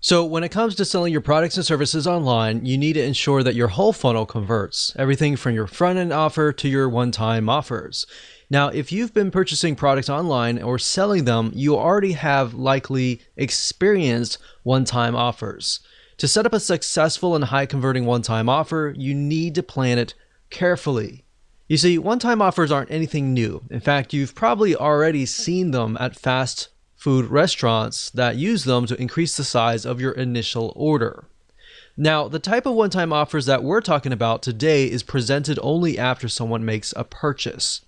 So when it comes to selling your products and services online, you need to ensure that your whole funnel converts, everything from your front-end offer to your one-time offers. Now, if you've been purchasing products online or selling them, you already have likely experienced one-time offers. To set up a successful and high-converting one-time offer, you need to plan it carefully. You see, one-time offers aren't anything new. In fact, you've probably already seen them at fast food restaurants that use them to increase the size of your initial order. Now, the type of one-time offers that we're talking about today is presented only after someone makes a purchase.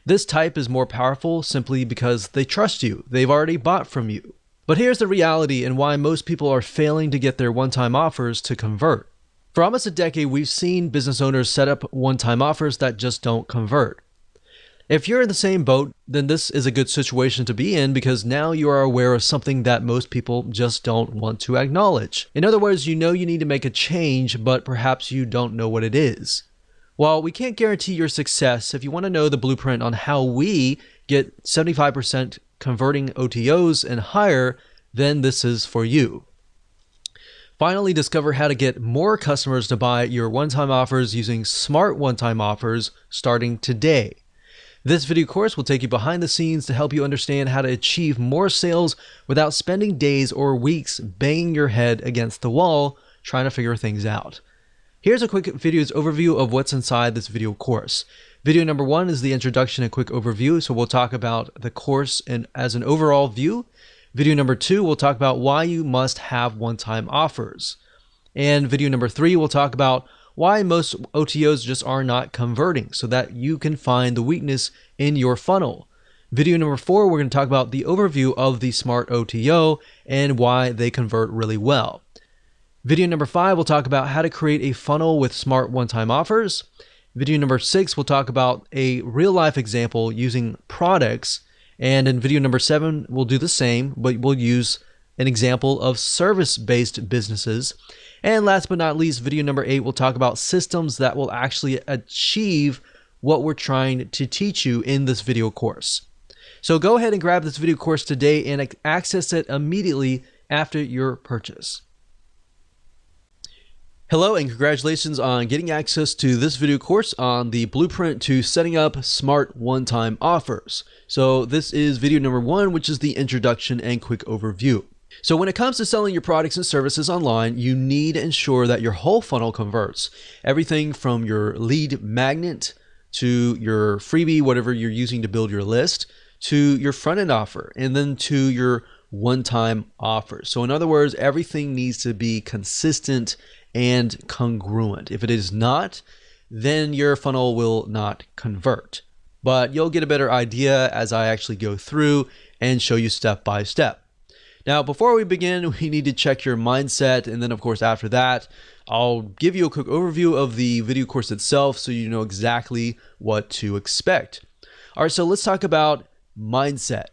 This type is more powerful simply because they trust you. They've already bought from you. But here's the reality and why most people are failing to get their one-time offers to convert. For almost a decade, we've seen business owners set up one-time offers that just don't convert. If you're in the same boat, then this is a good situation to be in because now you are aware of something that most people just don't want to acknowledge. In other words, you know you need to make a change, but perhaps you don't know what it is. While we can't guarantee your success, if you want to know the blueprint on how we get 75% converting OTOs and higher, then this is for you. Finally, discover how to get more customers to buy your one-time offers using smart one-time offers starting today. This video course will take you behind the scenes to help you understand how to achieve more sales without spending days or weeks banging your head against the wall trying to figure things out. Here's a quick video's overview of what's inside this video course. Video number 1 is the introduction and quick overview, so we'll talk about the course as an overall view. Video number 2, we'll talk about why you must have one-time offers. And video number 3, we'll talk about why most OTOs just are not converting so that you can find the weakness in your funnel. Video number 4, we're going to talk about the overview of the Smart OTO and why they convert really well. Video number 5, we'll talk about how to create a funnel with smart one-time offers. Video number 6, we'll talk about a real-life example using products. And in video number 7, we'll do the same, but we'll use an example of service-based businesses. And last but not least, video number 8, we'll talk about systems that will actually achieve what we're trying to teach you in this video course. So go ahead and grab this video course today and access it immediately after your purchase. Hello and congratulations on getting access to this video course on the blueprint to setting up smart one-time offers. So this is video number 1, which is the introduction and quick overview. So when it comes to selling your products and services online, you need to ensure that your whole funnel converts. Everything from your lead magnet to your freebie, whatever you're using to build your list, to your front-end offer, and then to your one-time offer. So in other words, everything needs to be consistent and congruent. If it is not, then your funnel will not convert. But you'll get a better idea as I actually go through and show you step by step. Now, before we begin, we need to check your mindset. And then, of course, after that, I'll give you a quick overview of the video course itself so you know exactly what to expect. All right, so let's talk about mindset.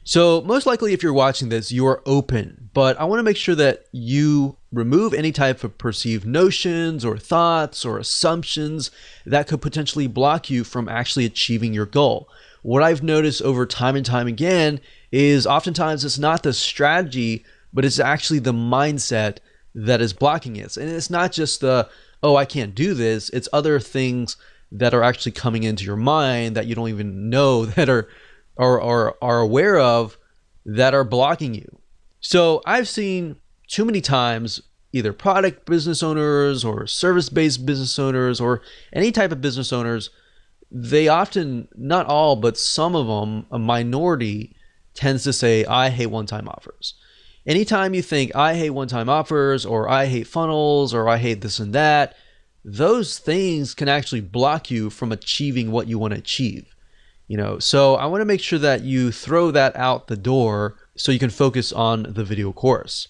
So most likely if you're watching this, you are open, but I want to make sure that you remove any type of perceived notions or thoughts or assumptions that could potentially block you from actually achieving your goal. What I've noticed over time and time again is oftentimes it's not the strategy, but it's actually the mindset that is blocking it. And it's not just the, oh, I can't do this. It's other things that are actually coming into your mind that you don't even know that are aware of that are blocking you. So I've seen too many times either product business owners or service-based business owners or any type of business owners, they often, not all, but some of them, a minority, tends to say, I hate one-time offers. Anytime you think, I hate one-time offers, or I hate funnels, or I hate this and that, those things can actually block you from achieving what you want to achieve. So I want to make sure that you throw that out the door so you can focus on the video course.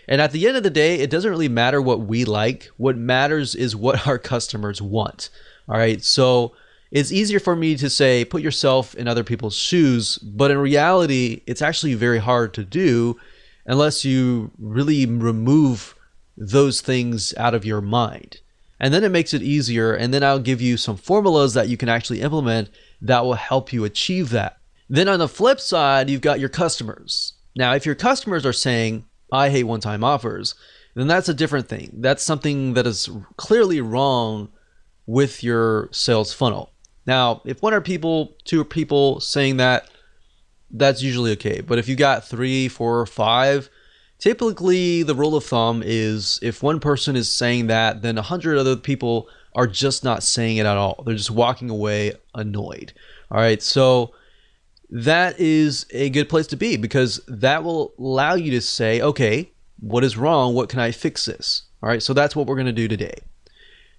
And at the end of the day, it doesn't really matter what we like. What matters is what our customers want. All right. So it's easier for me to say, put yourself in other people's shoes. But in reality, it's actually very hard to do unless you really remove those things out of your mind. And then it makes it easier. And then I'll give you some formulas that you can actually implement that will help you achieve that. Then on the flip side, you've got your customers. Now, if your customers are saying, I hate one-time offers, then that's a different thing. That's something that is clearly wrong with your sales funnel. Now, if one or two people saying that, that's usually okay. But if you got 3, 4, or 5, typically the rule of thumb is if one person is saying that, then 100 other people are just not saying it at all. They're just walking away annoyed. All right, so that is a good place to be, because that will allow you to say, okay, what is wrong? What can I fix this? All right, so that's what we're going to do today.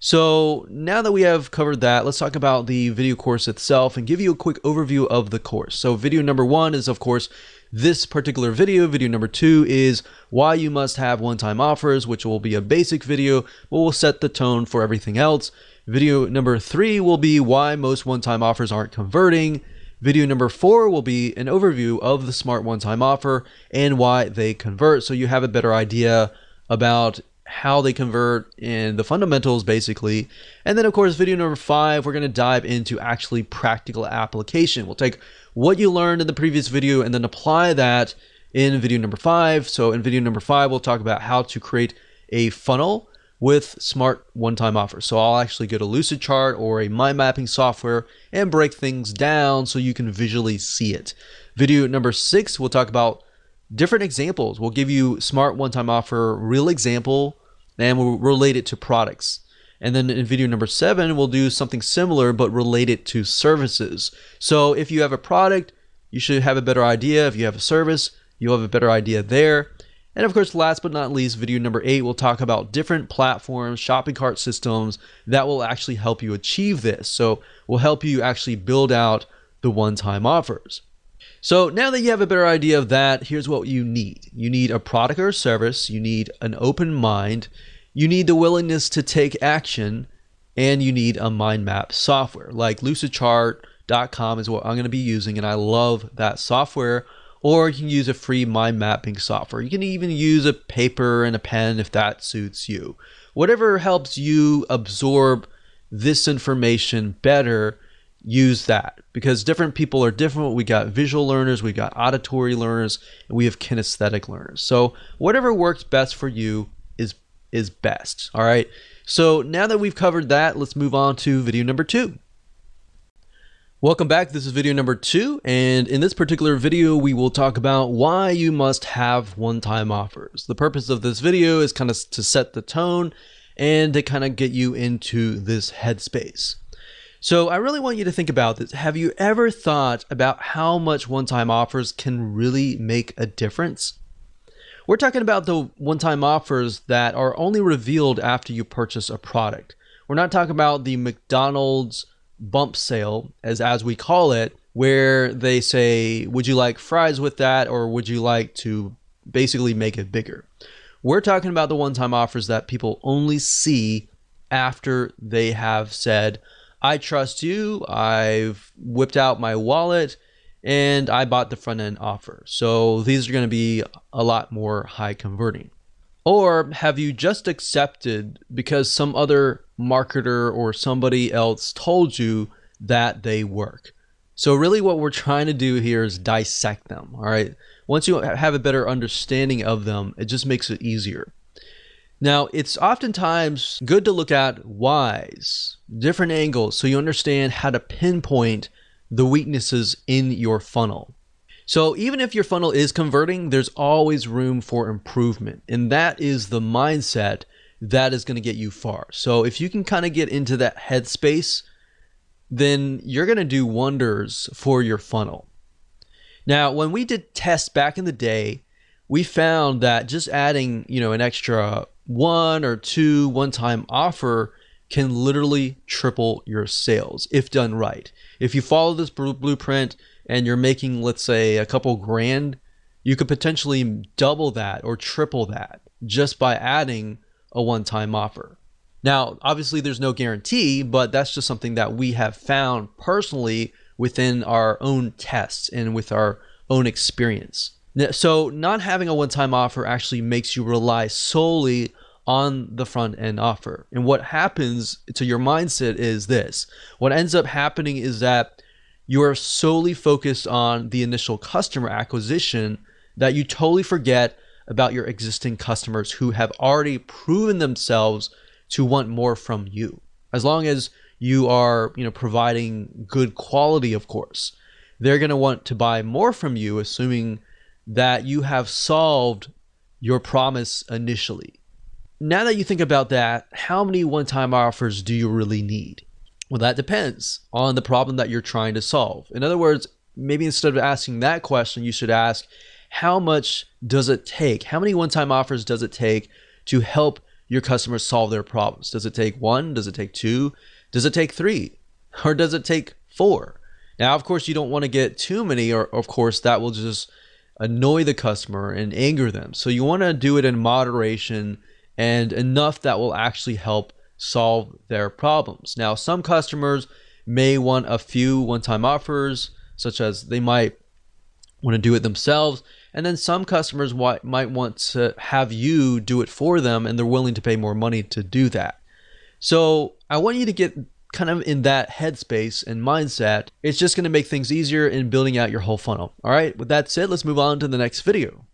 So now that we have covered that, let's talk about the video course itself and give you a quick overview of the course. So video number 1 is, of course, this particular video. Video number 2 is why you must have one-time offers, which will be a basic video, but will set the tone for everything else. Video number 3 will be why most one-time offers aren't converting. Video number 4 will be an overview of the Smart One-Time Offer and why they convert, so you have a better idea about how they convert and the fundamentals, basically. And then, of course, video number 5, we're going to dive into actually practical application. We'll take what you learned in the previous video and then apply that in video number 5. So in video number 5, we'll talk about how to create a funnel with Smart One-Time Offers. So I'll actually get a Lucidchart or a mind mapping software and break things down so you can visually see it. Video number 6, we'll talk about different examples. We'll give you Smart One-Time Offer real example, and we'll relate it to products. And then in video number 7, we'll do something similar but relate it to services. So if you have a product, you should have a better idea. If you have a service, you'll have a better idea there. And of course, last but not least, video number 8, we'll talk about different platforms, shopping cart systems that will actually help you achieve this. So we'll help you actually build out the one-time offers. So now that you have a better idea of that, here's what you need. You need a product or service, you need an open mind, you need the willingness to take action, and you need a mind map software. Like Lucidchart.com is what I'm going to be using, and I love that software. Or you can use a free mind mapping software. You can even use a paper and a pen if that suits you. Whatever helps you absorb this information better, use that, because different people are different. We got visual learners, we got auditory learners, and we have kinesthetic learners. So whatever works best for you is best. All right. So now that we've covered that, let's move on to video number 2. Welcome back. This is video number 2, and in this particular video, we will talk about why you must have one-time offers. The purpose of this video is kind of to set the tone and to kind of get you into this headspace. So I really want you to think about this. Have you ever thought about how much one-time offers can really make a difference? We're talking about the one-time offers that are only revealed after you purchase a product. We're not talking about the McDonald's bump sale, as we call it, where they say, would you like fries with that, or would you like to basically make it bigger? We're talking about the one-time offers that people only see after they have said, I trust you, I've whipped out my wallet, and I bought the front-end offer. So these are going to be a lot more high converting. Or have you just accepted because some other marketer or somebody else told you that they work? So really what we're trying to do here is dissect them, all right? Once you have a better understanding of them, it just makes it easier. Now, it's oftentimes good to look at whys, different angles, so you understand how to pinpoint the weaknesses in your funnel. So even if your funnel is converting, there's always room for improvement. And that is the mindset that is going to get you far. So if you can kind of get into that headspace, then you're going to do wonders for your funnel. Now, when we did tests back in the day, we found that just adding, an extra 1 or 2 one-time offer can literally triple your sales if done right. If you follow this blueprint and you're making, let's say, a couple grand, you could potentially double that or triple that just by adding a one-time offer. Now, obviously there's no guarantee, but that's just something that we have found personally within our own tests and with our own experience. So not having a one-time offer actually makes you rely solely on the front end offer. And what happens to your mindset is this. What ends up happening is that you are solely focused on the initial customer acquisition that you totally forget about your existing customers who have already proven themselves to want more from you. As long as you are, providing good quality, of course, they're going to want to buy more from you, assuming that you have solved your promise initially. Now that you think about that, how many one-time offers do you really need? Well, that depends on the problem that you're trying to solve. In other words, maybe instead of asking that question, you should ask, how much does it take? How many one-time offers does it take to help your customers solve their problems? Does it take one? Does it take two? Does it take three? Or does it take four? Now, of course, you don't want to get too many, or of course, that will just annoy the customer and anger them. So you want to do it in moderation and enough that will actually help solve their problems. Now, some customers may want a few one-time offers, such as they might want to do it themselves. And then some customers might want to have you do it for them, and they're willing to pay more money to do that. So I want you to get kind of in that headspace and mindset. It's just going to make things easier in building out your whole funnel. All right, with that said, let's move on to the next video.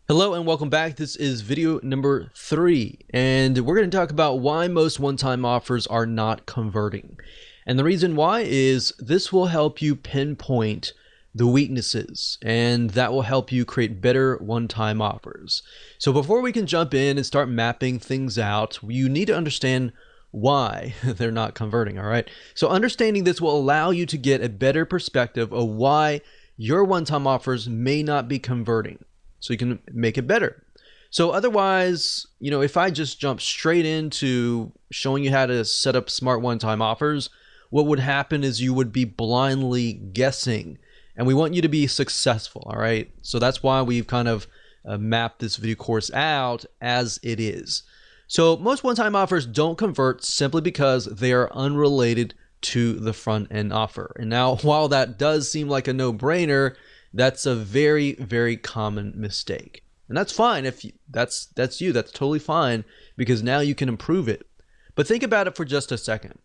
Hello and welcome back. This is video number 3, and we're going to talk about why most one-time offers are not converting. And the reason why is this will help you pinpoint the weaknesses, and that will help you create better one-time offers. So before we can jump in and start mapping things out, you need to understand why they're not converting. All right. So understanding this will allow you to get a better perspective of why your one-time offers may not be converting, so you can make it better. So otherwise, if I just jump straight into showing you how to set up smart one-time offers, what would happen is you would be blindly guessing. And we want you to be successful, all right? So that's why we've kind of mapped this video course out as it is. So most one-time offers don't convert simply because they are unrelated to the front-end offer. And now, while that does seem like a no-brainer, that's a very, very common mistake. And that's fine. If that's totally fine, because now you can improve it. But think about it for just a second.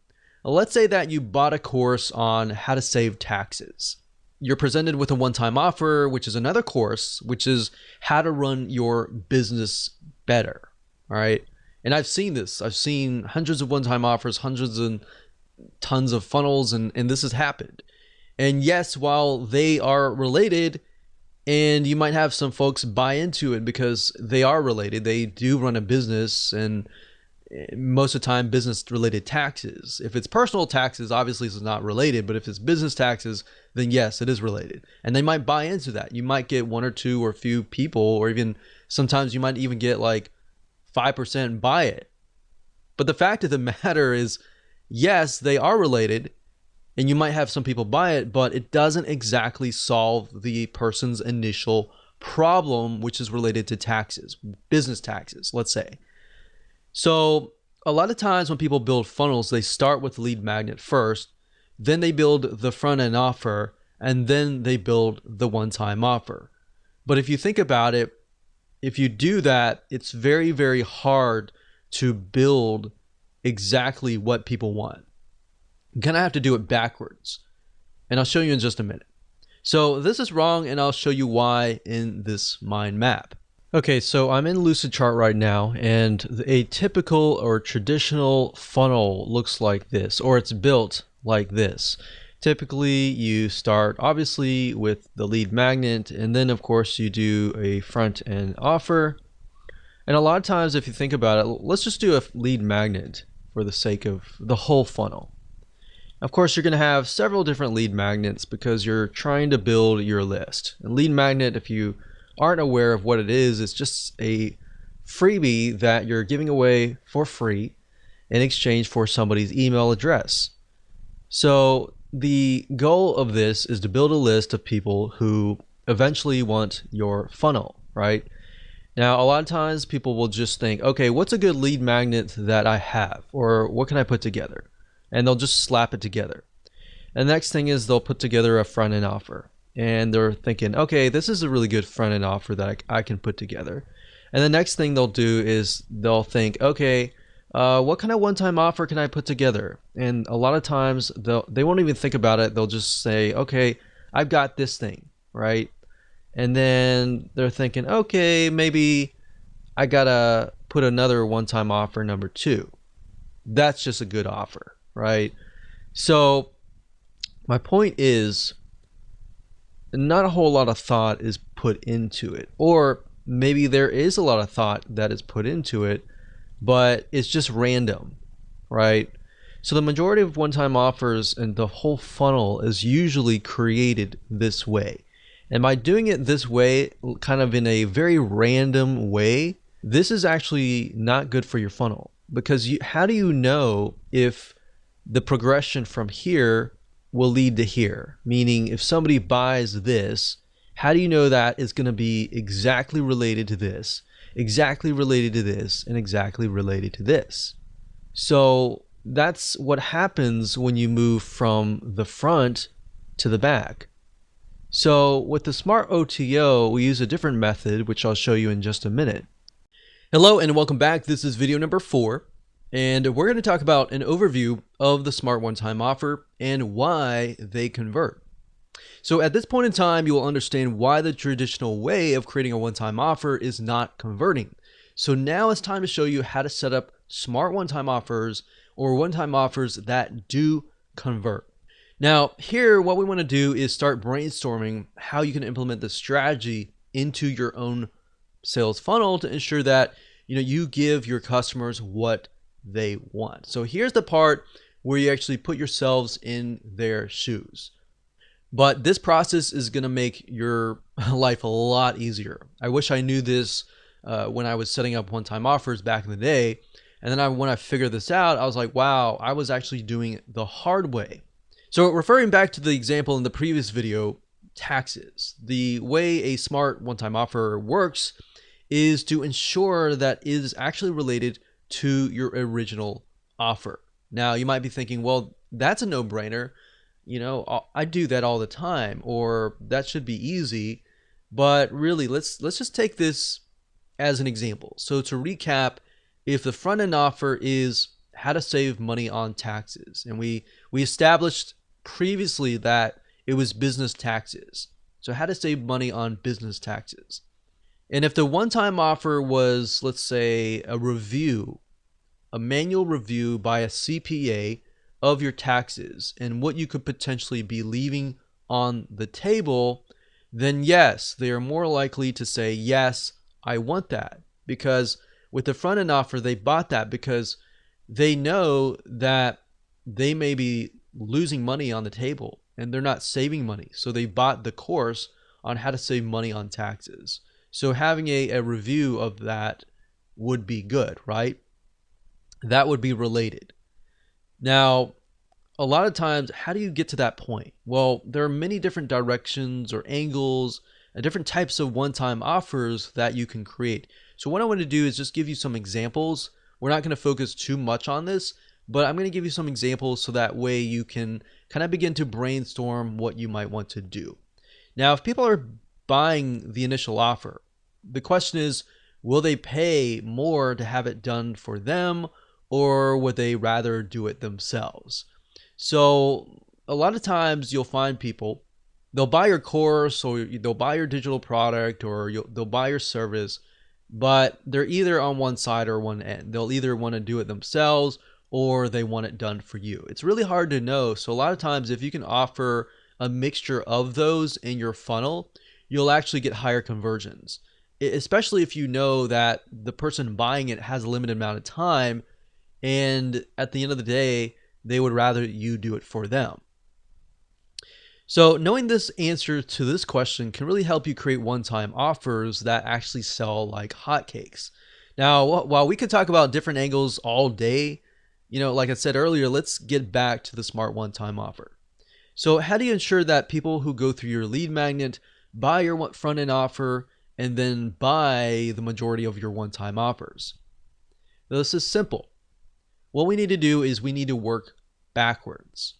Let's say that you bought a course on how to save taxes. You're presented with a one-time offer, which is another course, which is how to run your business better. All right. And I've seen this. I've seen hundreds of one-time offers, hundreds and tons of funnels, and this has happened. And yes, while they are related, and you might have some folks buy into it because they are related, they do run a business, and most of the time business related taxes. If it's personal taxes, obviously it's not related, but if it's business taxes, then yes, it is related. And they might buy into that. You might get one or two or a few people, or even sometimes you might even get like 5% buy it. But the fact of the matter is, yes, they are related, and you might have some people buy it, but it doesn't exactly solve the person's initial problem, which is related to taxes, business taxes, let's say. So a lot of times when people build funnels, they start with lead magnet first, then they build the front end offer, and then they build the one-time offer. But if you think about it, if you do that, it's very, very hard to build exactly what people want. You kind of have to do it backwards. And I'll show you in just a minute. So this is wrong, and I'll show you why in this mind map. Okay, so I'm in Lucidchart right now, and a typical or traditional funnel looks like this, or it's built like this. Typically, you start obviously with the lead magnet, and then of course you do a front end offer. And a lot of times, if you think about it, let's just do a lead magnet for the sake of the whole funnel. Of course, you're going to have several different lead magnets because you're trying to build your list. And lead magnet, if you aren't aware of what it is, it's just a freebie that you're giving away for free in exchange for somebody's email address. So the goal of this is to build a list of people who eventually want your funnel, right? Now, a lot of times people will just think, okay, what's a good lead magnet that I have, or what can I put together? And they'll just slap it together. And the next thing is they'll put together a front end offer. And they're thinking, okay, this is a really good front end offer that I can put together. And the next thing they'll do is they'll think, okay, what kind of one-time offer can I put together? And a lot of times they won't even think about it. They'll just say, okay, I've got this thing, right? and then they're thinking, okay, maybe I gotta put another one-time offer number 2. That's just a good offer, right? So my point is, not a whole lot of thought is put into it, or maybe there is a lot of thought that is put into it, but it's just random, right? So the majority of one-time offers and the whole funnel is usually created this way. And by doing it this way, kind of in a very random way, this is actually not good for your funnel, because how do you know if the progression from here will lead to here? Meaning, if somebody buys this, how do you know that is going to be exactly related to this, exactly related to this, and exactly related to this? So that's what happens when you move from the front to the back. So with the Smart OTO, we use a different method, which I'll show you in just a minute. Hello and welcome back. This is video number 4, and we're going to talk about an overview of the Smart One-Time Offer and why they convert. So at this point in time, you will understand why the traditional way of creating a one-time offer is not converting. So now it's time to show you how to set up smart one-time offers, or one-time offers that do convert. Now here, what we want to do is start brainstorming how you can implement this strategy into your own sales funnel to ensure that you give your customers what they want. So here's the part where you actually put yourselves in their shoes. But this process is going to make your life a lot easier. I wish I knew this when I was setting up one-time offers back in the day. And then when I figured this out, I was like, wow, I was actually doing it the hard way. So referring back to the example in the previous video, taxes. The way a smart one-time offer works is to ensure that it is actually related to your original offer. Now you might be thinking, well, that's a no-brainer. I do that all the time, or that should be easy. But really, let's just take this as an example. So to recap, if the front-end offer is how to save money on taxes, and we established previously that it was business taxes. So how to save money on business taxes. And if the one-time offer was, let's say, a manual review by a CPA of your taxes and what you could potentially be leaving on the table, then yes, they are more likely to say, yes, I want that. Because with the front-end offer, they bought that because they know that they may be losing money on the table and they're not saving money. So they bought the course on how to save money on taxes. So having a review of that would be good, right? That would be related. Now, a lot of times, how do you get to that point? Well, there are many different directions or angles and different types of one-time offers that you can create. So what I want to do is just give you some examples. We're not going to focus too much on this, but I'm going to give you some examples so that way you can kind of begin to brainstorm what you might want to do. Now, if people are buying the initial offer, the question is, will they pay more to have it done for them, or would they rather do it themselves? So a lot of times you'll find people, they'll buy your course, or they'll buy your digital product, or they'll buy your service, but they're either on one side or one end. They'll either want to do it themselves or they want it done for you. It's really hard to know. So a lot of times, if you can offer a mixture of those in your funnel, you'll actually get higher conversions, especially if you know that the person buying it has a limited amount of time, and at the end of the day, they would rather you do it for them. So knowing this answer to this question can really help you create one-time offers that actually sell like hotcakes. Now, while we could talk about different angles all day, like I said earlier, let's get back to the smart one-time offer. So how do you ensure that people who go through your lead magnet buy your front-end offer and then buy the majority of your one-time offers? Now, this is simple. What we need to do is we need to work backwards.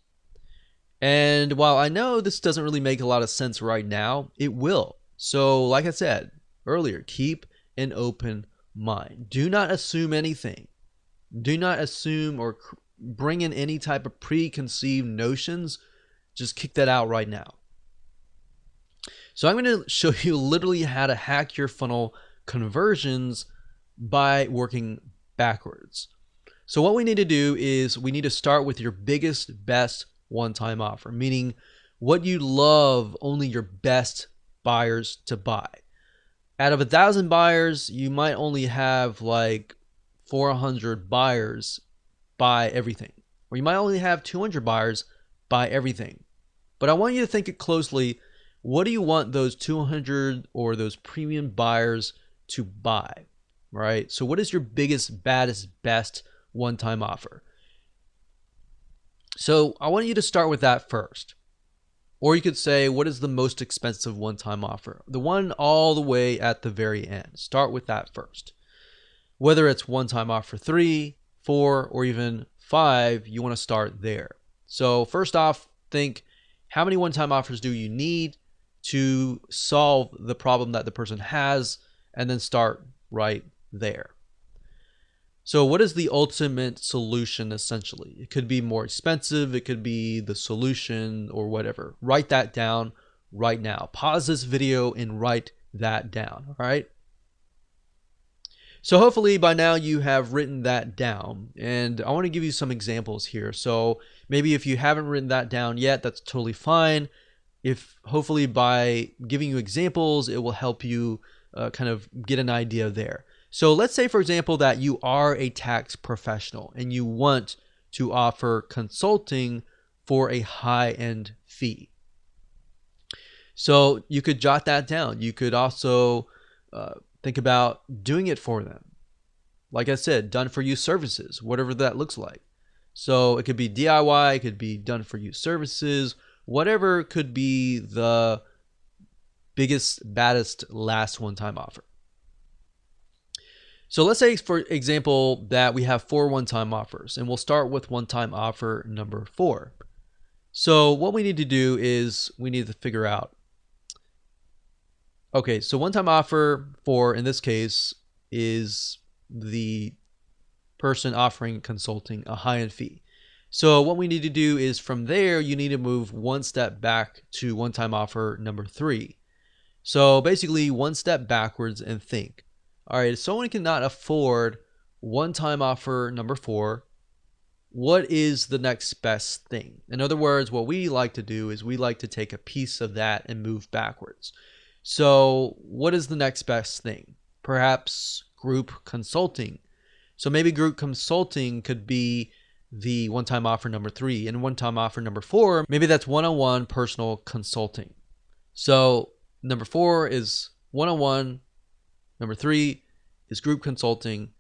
And while I know this doesn't really make a lot of sense right now, it will. So like I said earlier, keep an open mind. Do not assume anything. Do not assume or bring in any type of preconceived notions. Just kick that out right now. So I'm going to show you literally how to hack your funnel conversions by working backwards. So what we need to do is we need to start with your biggest, best one-time offer, meaning what you love only your best buyers to buy. Out of 1,000 buyers, you might only have like 400 buyers buy everything, or you might only have 200 buyers buy everything. But I want you to think it closely. What do you want those 200 or those premium buyers to buy, right? So what is your biggest, baddest, best one-time offer? So I want you to start with that first. Or you could say, what is the most expensive one-time offer? The one all the way at the very end. Start with that first. Whether it's one-time offer 3, 4, or even 5, you want to start there. So first off, think, how many one-time offers do you need to solve the problem that the person has, and then start right there. So what is the ultimate solution essentially? It could be more expensive, it could be the solution or whatever. Write that down right now. Pause this video and write that down, all right? So hopefully by now you have written that down, and I want to give you some examples here. So maybe if you haven't written that down yet, that's totally fine. If hopefully by giving you examples, it will help you kind of get an idea there. So let's say, for example, that you are a tax professional and you want to offer consulting for a high-end fee. So you could jot that down. You could also think about doing it for them. Like I said, done for you services, whatever that looks like. So it could be DIY, it could be done for you services, whatever could be the biggest, baddest, last one-time offer. So let's say, for example, that we have 4 one-time offers, and we'll start with one-time offer number 4. So what we need to do is we need to figure out, okay, so one-time offer 4 in this case is the person offering consulting a high-end fee. So what we need to do is from there, you need to move one step back to one-time offer number 3. So basically one step backwards and think, all right, if someone cannot afford one-time offer number 4, what is the next best thing? In other words, what we like to do is we like to take a piece of that and move backwards. So what is the next best thing? Perhaps group consulting. So maybe group consulting could be the one-time offer number 3, and one-time offer number 4, maybe that's one-on-one personal consulting. So number 4 is one-on-one, number 3 is group consulting,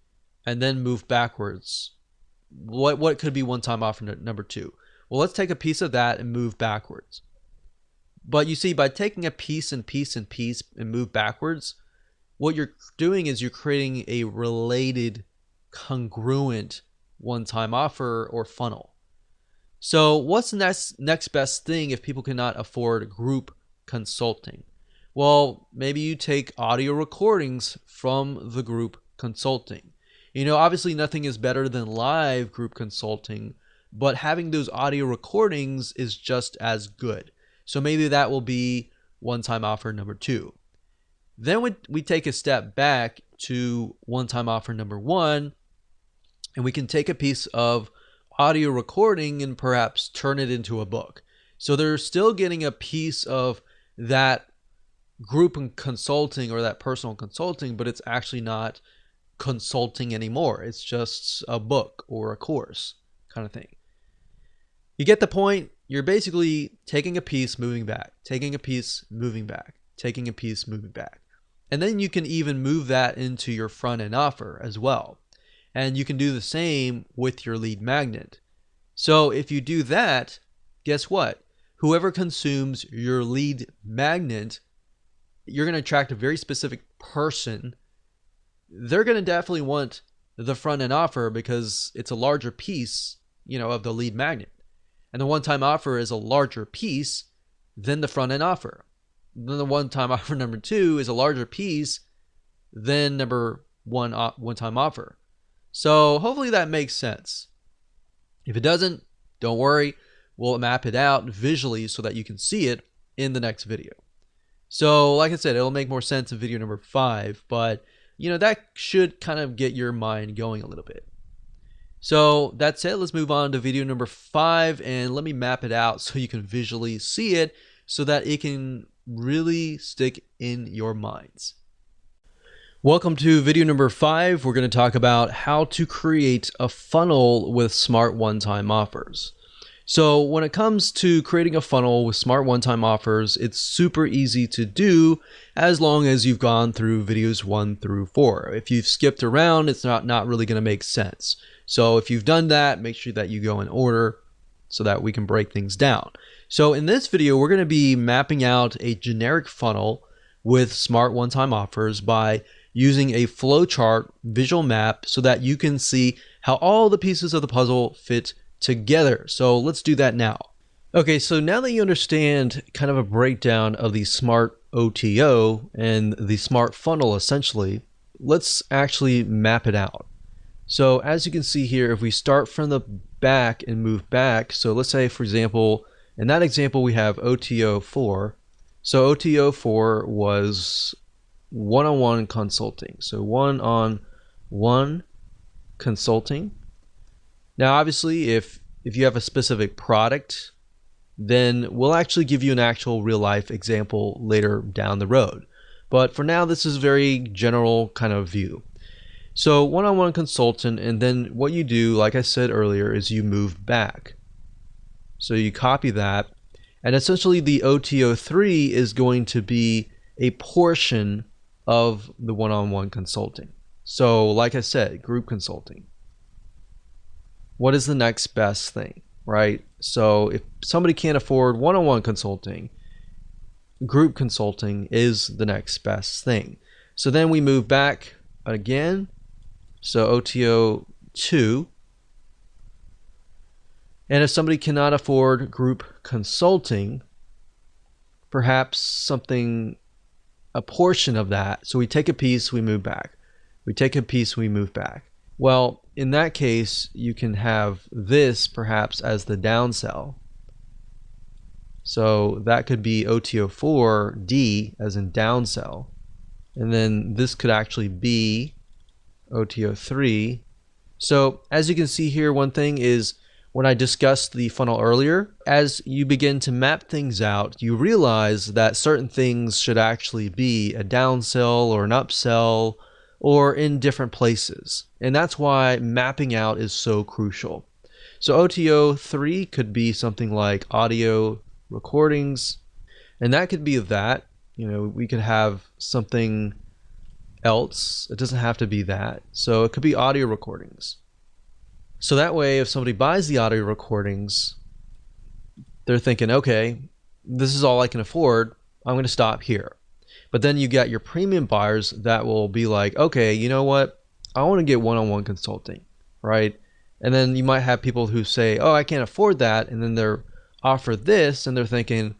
and then move backwards. What could be one-time offer number 2? Well, let's take a piece of that and move backwards. But you see, by taking a piece and piece and piece and move backwards, what you're doing is you're creating a related, congruent one-time offer or funnel. So what's the next best thing if people cannot afford group consulting? Well, maybe you take audio recordings from the group consulting. You know, obviously nothing is better than live group consulting, but having those audio recordings is just as good. So maybe that will be one-time offer number 2. Then we take a step back to one-time offer number 1, and we can take a piece of audio recording and perhaps turn it into a book. So they're still getting a piece of that group and consulting or that personal consulting, but it's actually not consulting anymore. It's just a book or a course kind of thing. You get the point? You're basically taking a piece, moving back, taking a piece, moving back, taking a piece, moving back. And then you can even move that into your front end offer as well. And you can do the same with your lead magnet. So if you do that, guess what? Whoever consumes your lead magnet, you're going to attract a very specific person. They're going to definitely want the front end offer because it's a larger piece, of the lead magnet. And the one-time offer is a larger piece than the front end offer. Then the one-time offer number 2 is a larger piece than number 1 one-time offer. So hopefully that makes sense. If it doesn't, don't worry. We'll map it out visually so that you can see it in the next video. So like I said, it'll make more sense in video number 5, but that should kind of get your mind going a little bit. So that's it. Let's move on to video number 5, and let me map it out so you can visually see it so that it can really stick in your minds. Welcome to video number 5. We're going to talk about how to create a funnel with smart one-time offers. So when it comes to creating a funnel with smart one-time offers, it's super easy to do as long as you've gone through videos 1 through 4. If you've skipped around, it's not really going to make sense. So if you've done that, make sure that you go in order so that we can break things down. So in this video, we're going to be mapping out a generic funnel with smart one-time offers by using a flowchart visual map so that you can see how all the pieces of the puzzle fit together. So let's do that now. Okay, so now that you understand kind of a breakdown of the smart OTO and the smart funnel essentially, let's actually map it out. So as you can see here, if we start from the back and move back, so let's say for example, in that example we have OTO 4. So OTO 4 was one-on-one consulting. So one-on-one consulting. Now, obviously, if you have a specific product, then we'll actually give you an actual real-life example later down the road. But for now, this is a very general kind of view. So one-on-one consultant, and then what you do, like I said earlier, is you move back. So you copy that, and essentially the OTO3 is going to be a portion of the one-on-one consulting. So like I said, group consulting. What is the next best thing, right? So if somebody can't afford one-on-one consulting, group consulting is the next best thing. So then we move back again. So OTO 2. And if somebody cannot afford group consulting, perhaps a portion of that. So we take a piece, we move back. We take a piece, we move back. Well, in that case, you can have this perhaps as the downsell. So that could be OTO4D as in downsell. And then this could actually be OTO3. So as you can see here, one thing is when I discussed the funnel earlier, as you begin to map things out, you realize that certain things should actually be a downsell or an upsell or in different places. And that's why mapping out is so crucial. So OTO3 could be something like audio recordings, and that could be that. We could have something else. It doesn't have to be that. So it could be audio recordings. So that way, if somebody buys the audio recordings, they're thinking, okay, this is all I can afford. I'm going to stop here. But then you got your premium buyers that will be like, okay, you know what? I want to get one-on-one consulting, right? And then you might have people who say, oh, I can't afford that. And then they're offered this and they're thinking,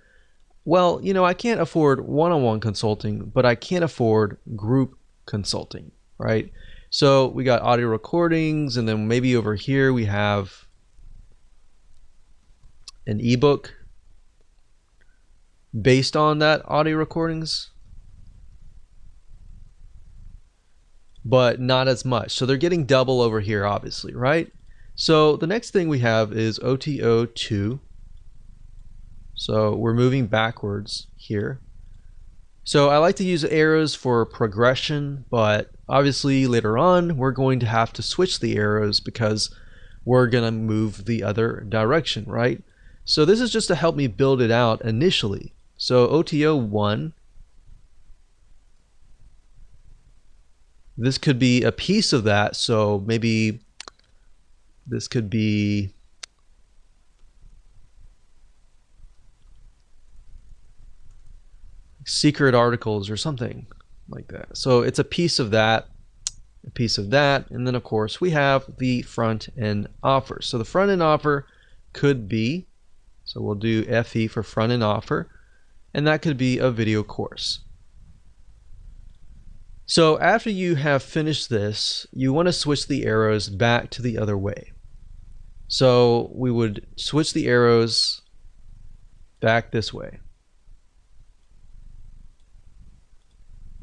well, I can't afford one-on-one consulting, but I can't afford group consulting, right? So we got audio recordings, and then maybe over here we have an ebook based on that audio recordings, but not as much. So they're getting double over here, obviously, right? So the next thing we have is OTO2. So we're moving backwards here. So I like to use arrows for progression, but obviously later on we're going to have to switch the arrows because we're going to move the other direction, right? So this is just to help me build it out initially. So OTO1, this could be a piece of that. So maybe this could be secret articles or something like that. So it's a piece of that, and then of course we have the front end offer. So the front end offer could be, so we'll do FE for front end offer, and that could be a video course. So after you have finished this, you want to switch the arrows back to the other way. So we would switch the arrows back this way.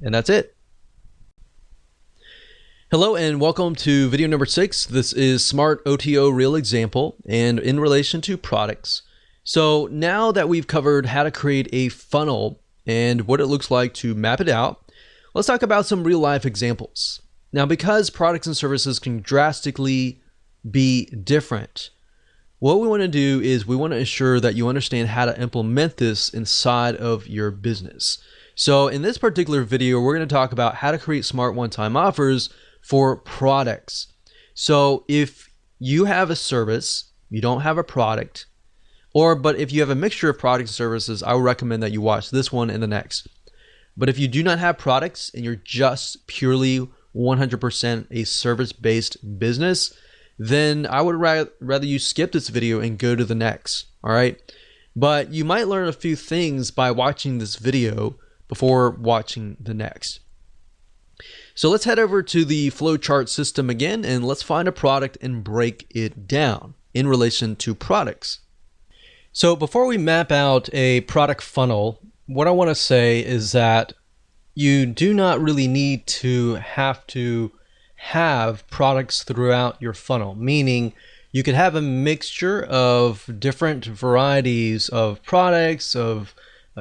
And that's it. Hello and welcome to video number 6. This is Smart OTO Real Example and in relation to products. So now that we've covered how to create a funnel and what it looks like to map it out, let's talk about some real life examples. Now, because products and services can drastically be different, what we want to do is we want to ensure that you understand how to implement this inside of your business. So in this particular video, we're going to talk about how to create smart one-time offers for products. So if you have a service, you don't have a product, but if you have a mixture of products and services, I would recommend that you watch this one and the next. But if you do not have products and you're just purely 100% a service-based business, then I would rather you skip this video and go to the next, all right? But you might learn a few things by watching this video before watching the next. So let's head over to the flowchart system again, and let's find a product and break it down in relation to products. So before we map out a product funnel, what I want to say is that you do not really need to have products throughout your funnel, meaning you could have a mixture of different varieties of products, of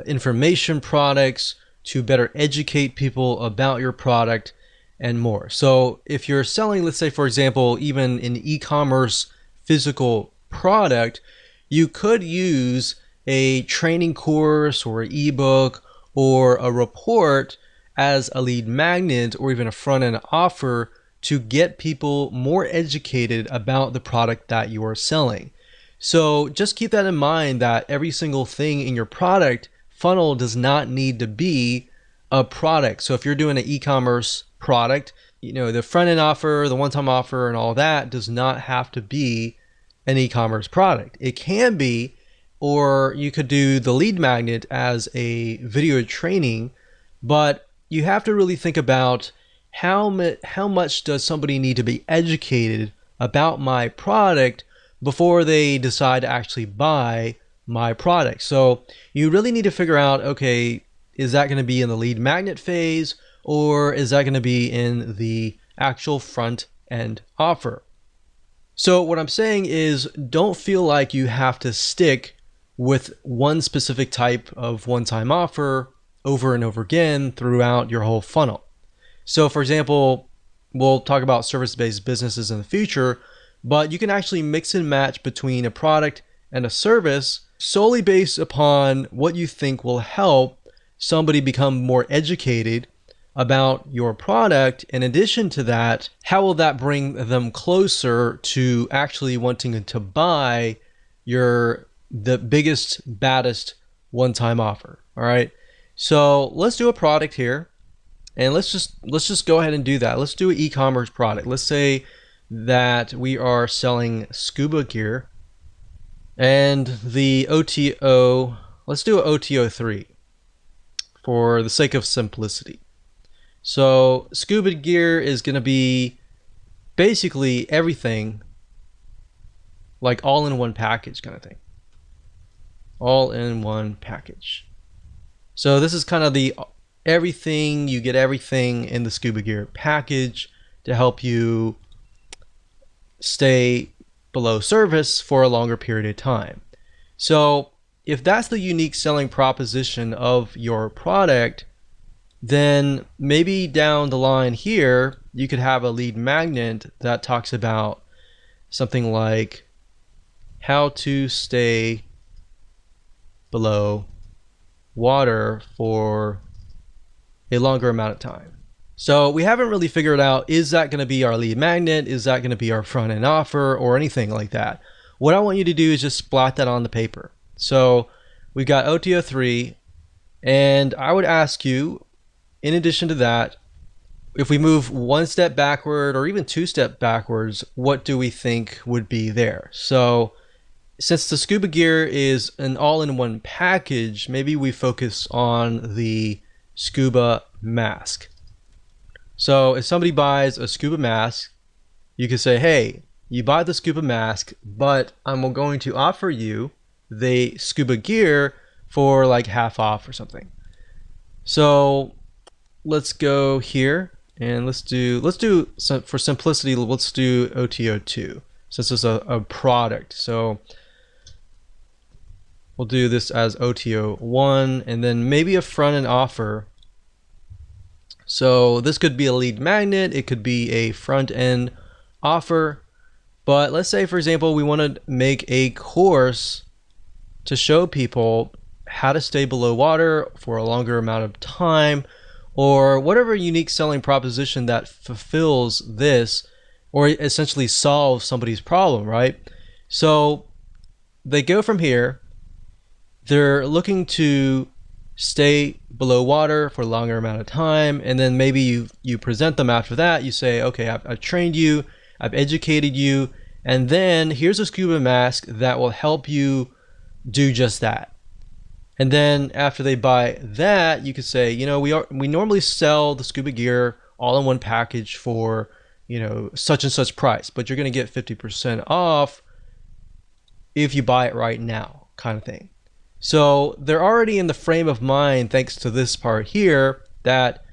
information products to better educate people about your product and more. So if you're selling, let's say, for example, even an e-commerce physical product, you could use a training course or an ebook or a report as a lead magnet or even a front-end offer to get people more educated about the product that you are selling. So just keep that in mind, that every single thing in your product funnel does not need to be a product. So if you're doing an e-commerce product, the front-end offer, the one-time offer, and all that does not have to be an e-commerce product. It can be, or you could do the lead magnet as a video training, but you have to really think about how much does somebody need to be educated about my product before they decide to actually buy my product. So you really need to figure out, okay, is that going to be in the lead magnet phase, or is that going to be in the actual front end offer? So what I'm saying is, don't feel like you have to stick with one specific type of one-time offer over and over again throughout your whole funnel. So for example, we'll talk about service-based businesses in the future, but you can actually mix and match between a product and a service solely based upon what you think will help somebody become more educated about your product. In addition to that, how will that bring them closer to actually wanting to buy the biggest, baddest one-time offer? All right. So let's do a product here, and let's just go ahead and do that. Let's do an e-commerce product. Let's say that we are selling scuba gear, and the OTO, let's do an OTO 3 for the sake of simplicity. So scuba gear is going to be basically everything, like all in one package kind of thing. All in one package. So this is kind of the everything, you get everything in the scuba gear package to help you stay below surface for a longer period of time. So if that's the unique selling proposition of your product, then maybe down the line here, you could have a lead magnet that talks about something like how to stay below water for a longer amount of time. So we haven't really figured out, is that going to be our lead magnet? Is that going to be our front end offer or anything like that? What I want you to do is just splat that on the paper. So we've got OTO 3, and I would ask you, in addition to that, if we move one step backward or even two steps backwards, what do we think would be there? So since the scuba gear is an all-in-one package, maybe we focus on the scuba mask. So if somebody buys a scuba mask, you could say, hey, you buy the scuba mask, but I'm going to offer you the scuba gear for like half off or something. So let's go here and let's do for simplicity, let's do OTO2 since it's a product. So we'll do this as OTO1 and then maybe a front end offer. So this could be a lead magnet, it could be a front end offer, but let's say for example we want to make a course to show people how to stay below water for a longer amount of time, or whatever unique selling proposition that fulfills this or essentially solves somebody's problem, right? So they go from here, they're looking to stay below water for a longer amount of time, and then maybe you present them after that. You say, okay, I've trained you, I've educated you, and then here's a scuba mask that will help you do just that. And then after they buy that, you could say, you know, we normally sell the scuba gear all in one package for, you know, such and such price, but you're going to get 50% off if you buy it right now, kind of thing. So they're already in the frame of mind, thanks to this part here, that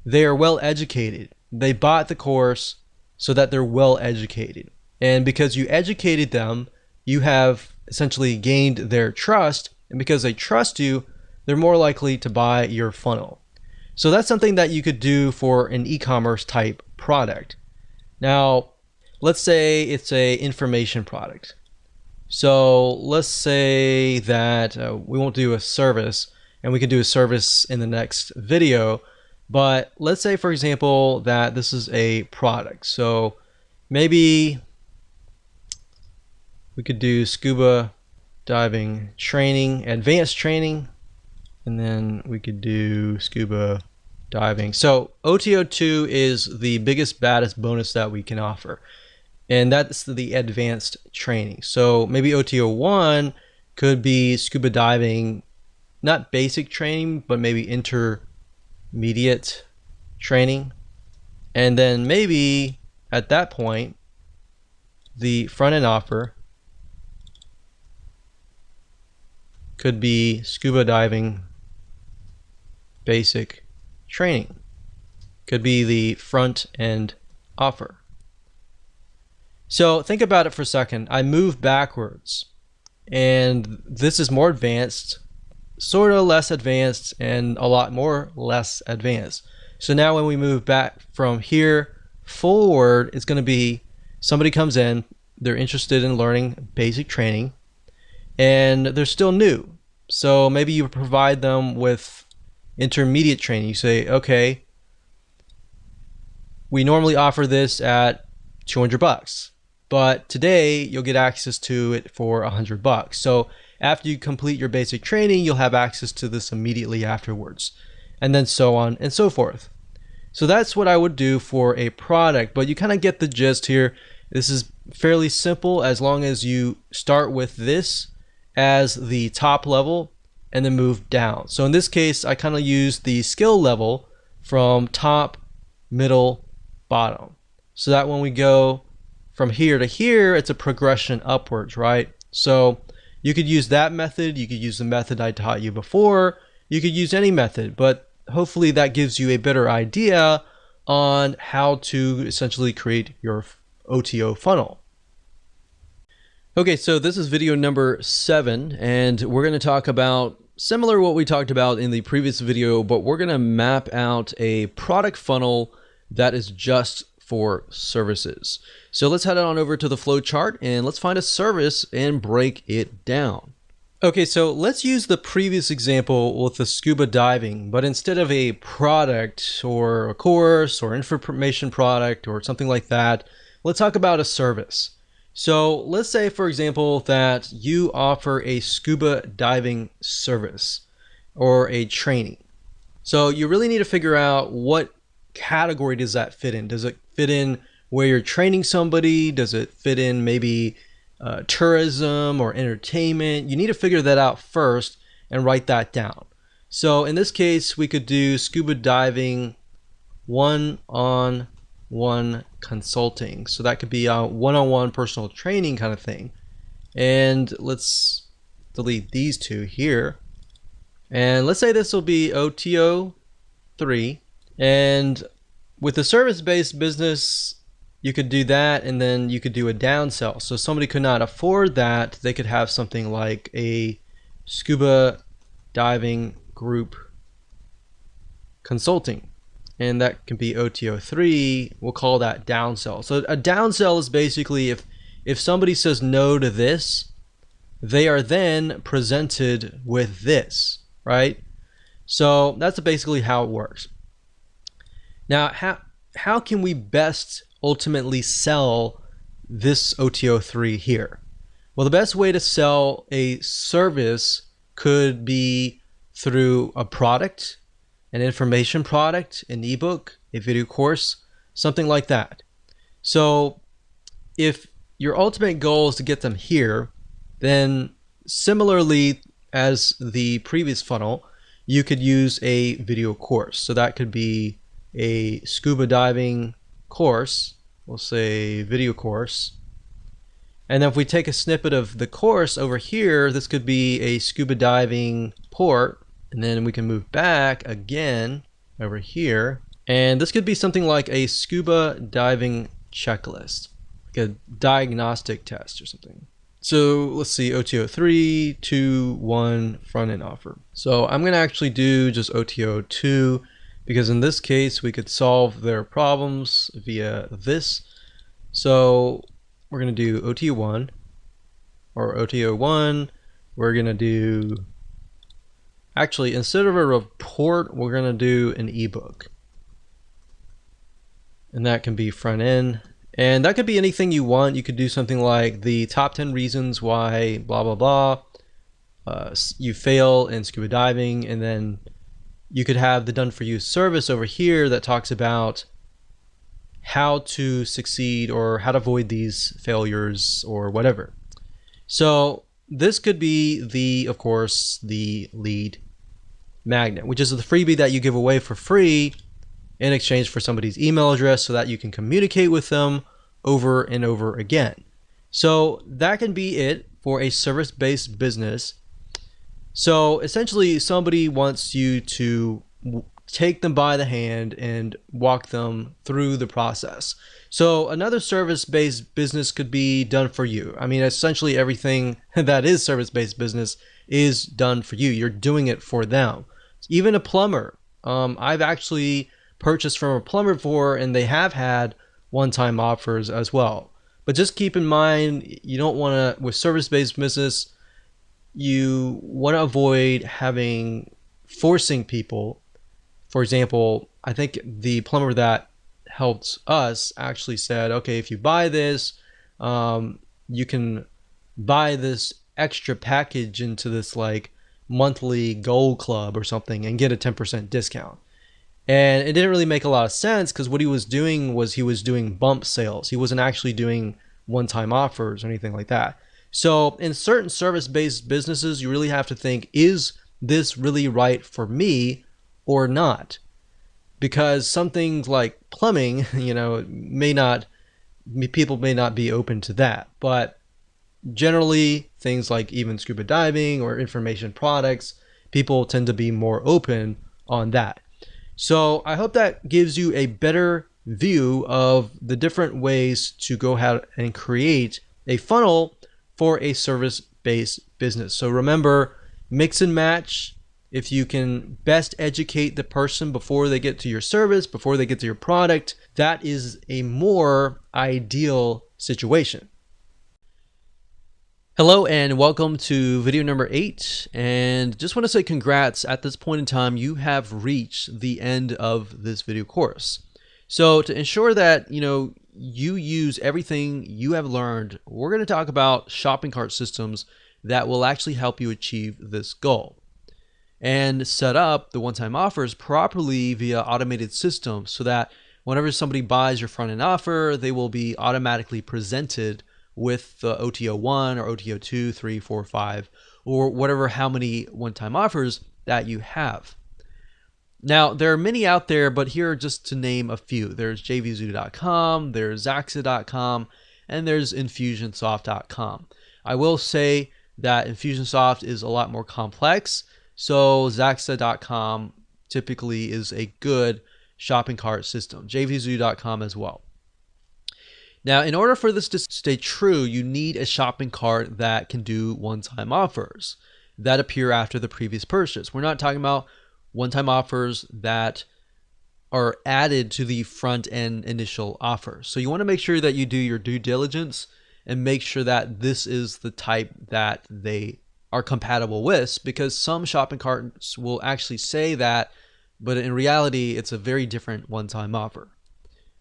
they are well educated. They bought the course so that they're well educated. And because you educated them, you have essentially gained their trust. And because they trust you, they're more likely to buy your funnel. So that's something that you could do for an e-commerce type product. Now, let's say it's a information product. So let's say that we won't do a service, and we can do a service in the next video, but let's say for example that this is a product. So maybe we could do scuba diving training, advanced training, and then we could do scuba diving. So OTO2 is the biggest, baddest bonus that we can offer, and that's the advanced training. So maybe OTO1 could be scuba diving, not basic training, but maybe intermediate training. And then maybe at that point, the front end offer could be scuba diving basic training. Could be the front end offer. So think about it for a second. I move backwards, and this is more advanced, sort of less advanced, and a lot more less advanced. So now when we move back from here forward, it's going to be somebody comes in, they're interested in learning basic training, and they're still new. So maybe you provide them with intermediate training. You say, okay, we normally offer this at $200, but today you'll get access to it for $100. So after you complete your basic training, you'll have access to this immediately afterwards, and then so on and so forth. So that's what I would do for a product, but you kind of get the gist here. This is fairly simple as long as you start with this as the top level and then move down. So in this case, I kind of use the skill level from top, middle, bottom, so that when we go from here to here, it's a progression upwards, right? So you could use that method, you could use the method I taught you before, you could use any method, but hopefully that gives you a better idea on how to essentially create your OTO funnel. Okay, so this is video number 7, and we're going to talk about similar what we talked about in the previous video, but we're going to map out a product funnel that is just for services. So let's head on over to the flow chart and let's find a service and break it down. Okay, so let's use the previous example with the scuba diving, but instead of a product or a course or information product or something like that, let's talk about a service. So let's say, for example, that you offer a scuba diving service or a training. So you really need to figure out what category does that fit in. Does it fit in where you're training somebody? Does it fit in maybe tourism or entertainment? You need to figure that out first and write that down. So in this case, we could do scuba diving one-on-one consulting. So that could be a one-on-one personal training kind of thing. And let's delete these two here. And let's say this will be OTO 3. And with a service-based business, you could do that, and then you could do a downsell. So somebody could not afford that. They could have something like a scuba diving group consulting, and that can be OTO3. We'll call that downsell. So a downsell is basically if somebody says no to this, they are then presented with this, right? So that's basically how it works. Now, how can we best ultimately sell this OTO3 here? Well, the best way to sell a service could be through a product, an information product, an ebook, a video course, something like that. So if your ultimate goal is to get them here, then similarly as the previous funnel, you could use a video course. So that could be a scuba diving course, we'll say video course. And then if we take a snippet of the course over here, this could be a scuba diving port. And then we can move back again over here. And this could be something like a scuba diving checklist, like a diagnostic test or something. So let's see, OTO 3, 2, 1, front end offer. So I'm going to actually do just OTO 2 because in this case we could solve their problems via this. So we're going to do OTO 1 or OTO 1. We're going to do, actually, instead of a report, we're going to do an ebook. And that can be front end. And that could be anything you want. You could do something like the top 10 reasons why blah, blah, blah. You fail in scuba diving. And then you could have the done for you service over here that talks about how to succeed or how to avoid these failures or whatever. So this could be of course, the lead magnet, which is the freebie that you give away for free in exchange for somebody's email address so that you can communicate with them over and over again. So that can be it for a service-based business. So essentially somebody wants you to take them by the hand and walk them through the process. So another service-based business could be done for you. I mean, essentially everything that is service-based business is done for you. You're doing it for them. Even a plumber. I've actually purchased from a plumber before, and they have had one-time offers as well. But just keep in mind, you don't want to, with service-based business, you want to avoid forcing people. For example, I think the plumber that helped us actually said, okay, if you buy this, you can buy this extra package into this like monthly gold club or something and get a 10% discount. And it didn't really make a lot of sense because what he was doing was he was doing bump sales. He wasn't actually doing one-time offers or anything like that. So in certain service-based businesses, you really have to think, is this really right for me or not? Because some things like plumbing, people may not be open to that. But generally, things like even scuba diving or information products, people tend to be more open on that. So I hope that gives you a better view of the different ways to go ahead and create a funnel for a service-based business. So remember, mix and match. If you can best educate the person before they get to your service, before they get to your product, that is a more ideal situation. Hello and welcome to video number 8, and just want to say congrats. At this point in time, you have reached the end of this video course. So to ensure that you use everything you have learned, we're going to talk about shopping cart systems that will actually help you achieve this goal and set up the one-time offers properly via automated systems so that whenever somebody buys your front-end offer, they will be automatically presented with the OTO 1 or OTO 2, 3, 4, 5, or whatever, how many one-time offers that you have. Now, there are many out there, but here are just to name a few. There's jvzoo.com, there's zaxa.com, and there's infusionsoft.com. I will say that Infusionsoft is a lot more complex, so zaxa.com typically is a good shopping cart system, jvzoo.com as well. Now, in order for this to stay true, you need a shopping cart that can do one-time offers that appear after the previous purchase. We're not talking about one-time offers that are added to the front end initial offer. So you want to make sure that you do your due diligence and make sure that this is the type that they are compatible with, because some shopping carts will actually say that, but in reality, it's a very different one-time offer.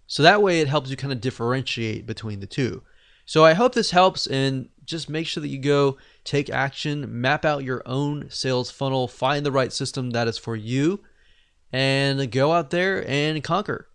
So that way it helps you kind of differentiate between the two. So I hope this helps, and just make sure that you go take action, map out your own sales funnel, find the right system that is for you, and go out there and conquer.